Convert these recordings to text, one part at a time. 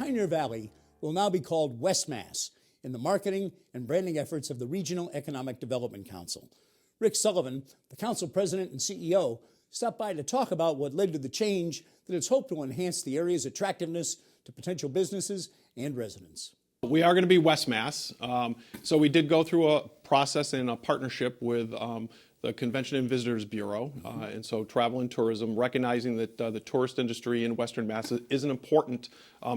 Pioneer Valley will now be called West Mass in the marketing and branding efforts of the Regional Economic Development Council. Rick Sullivan, the council president and CEO, stopped by to talk about what led to the change that it's hoped will enhance the area's attractiveness to potential businesses and residents. We are going to be West Mass. So we did go through a process and a partnership with the Convention and Visitors Bureau, and so travel and tourism, recognizing that the tourist industry in Western Mass is an important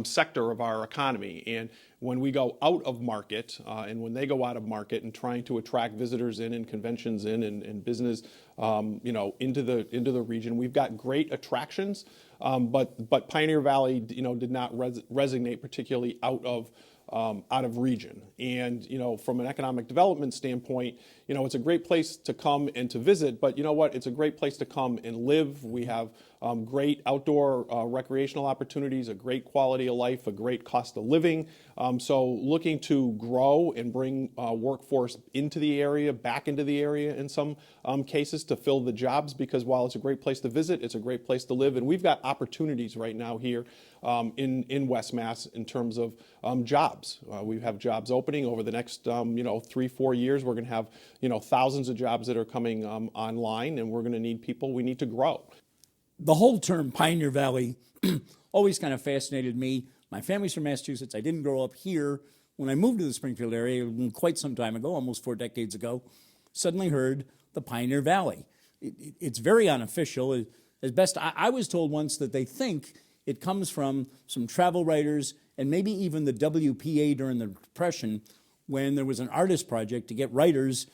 sector of our economy. And when we go out of market, and when they go out of market and trying to attract visitors in and conventions in and business, into the region, we've got great attractions, but Pioneer Valley, did not resonate particularly out of region. And, from an economic development standpoint, it's a great place to come and to visit, but you know what? It's a great place to come and live. We have great outdoor recreational opportunities, a great quality of life, a great cost of living. So looking to grow and bring workforce into the area, back into the area in some cases to fill the jobs, because while it's a great place to visit, it's a great place to live. And we've got opportunities right now here in West Mass in terms of jobs. We have jobs opening over the next 3-4 years. We're going to have thousands of jobs that are coming online, and we're going to need people. We need to grow. The whole term Pioneer Valley always kind of fascinated me. My family's from Massachusetts. I didn't grow up here. When I moved to the Springfield area quite some time ago, almost 4 decades ago, suddenly heard the Pioneer Valley. It's very unofficial. As best I was told once that they think it comes from some travel writers and maybe even the WPA during the Depression, when there was an artist project to get writers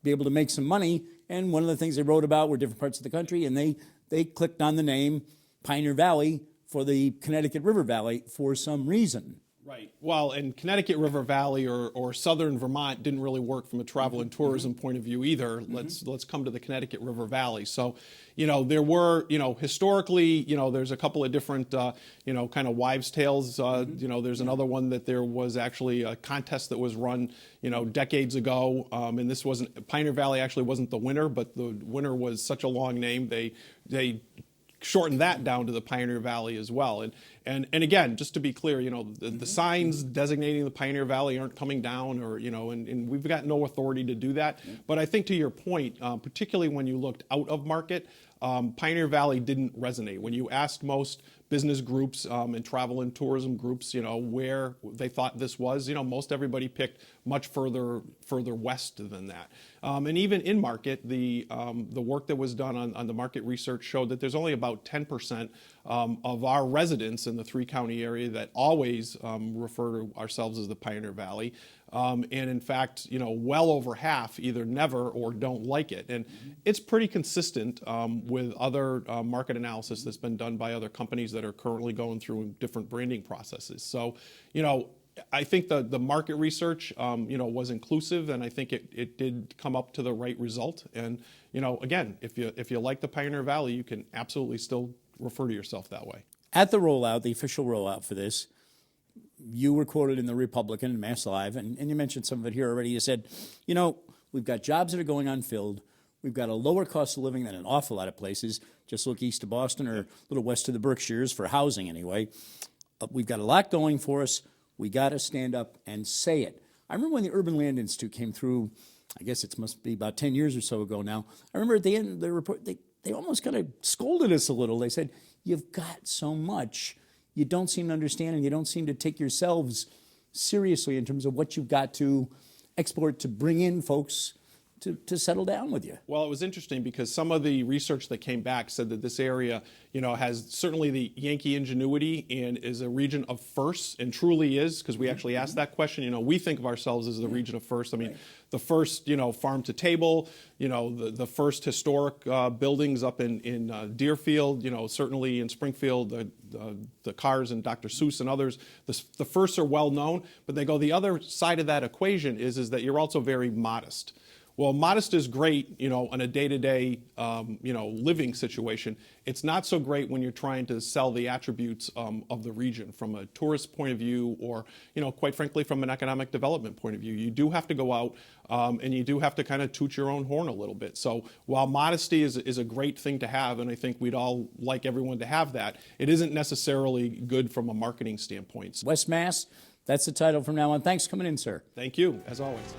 be able to make some money. And one of the things they wrote about were different parts of the country, and they clicked on the name Pioneer Valley for the Connecticut River Valley for some reason. Right. Well, and Connecticut River Valley or southern Vermont didn't really work from a travel and tourism point of view either. Let's come to the Connecticut River Valley. So, there were, historically, there's a couple of different, kind of wives' tales. There's another one that there was actually a contest that was run, decades ago. And this wasn't, Pioneer Valley actually wasn't the winner, but the winner was such a long name. They shortened that down to the Pioneer Valley as well. And again, just to be clear, the signs designating the Pioneer Valley aren't coming down, or, and we've got no authority to do that. But I think to your point, particularly when you looked out of market, Pioneer Valley didn't resonate. When you asked most business groups and travel and tourism groups, where they thought this was, most everybody picked much further west than that. And even in market, the work that was done on the market research showed that there's only about 10% of our residents in the 3-county area that always refer to ourselves as the Pioneer Valley. And in fact, well over half either never or don't like it. And it's pretty consistent with other market analysis that's been done by other companies that are currently going through different branding processes. So, I think the market research, was inclusive, and I think it did come up to the right result. And, again, if you like the Pioneer Valley, you can absolutely still refer to yourself that way. At the rollout, the official rollout for this, you were quoted in the Republican, Mass Live, and you mentioned some of it here already. You said, we've got jobs that are going unfilled. We've got a lower cost of living than an awful lot of places. Just look east of Boston or a little west of the Berkshires for housing anyway. We've got a lot going for us. We got to stand up and say it. I remember when the Urban Land Institute came through, I guess it must be about 10 years or so ago now. I remember at the end of the report, they almost kind of scolded us a little. They said, you've got so much. You don't seem to understand, and you don't seem to take yourselves seriously in terms of what you've got to export to bring in folks to settle down with you. Well, it was interesting because some of the research that came back said that this area, has certainly the Yankee ingenuity and is a region of firsts, and truly is, because we actually asked that question. We think of ourselves as the region of first. I mean, the first, farm to table, the first historic buildings up in Deerfield, certainly in Springfield, the Cars and Dr. Seuss and others. The firsts are well known, but they go the other side of that equation is that you're also very modest. Well, modest is great, on a day-to-day, living situation. It's not so great when you're trying to sell the attributes of the region from a tourist point of view, or, quite frankly, from an economic development point of view. You do have to go out and you do have to kind of toot your own horn a little bit. So while modesty is a great thing to have, and I think we'd all like everyone to have that, it isn't necessarily good from a marketing standpoint. West Mass, that's the title from now on. Thanks for coming in, sir. Thank you, as always.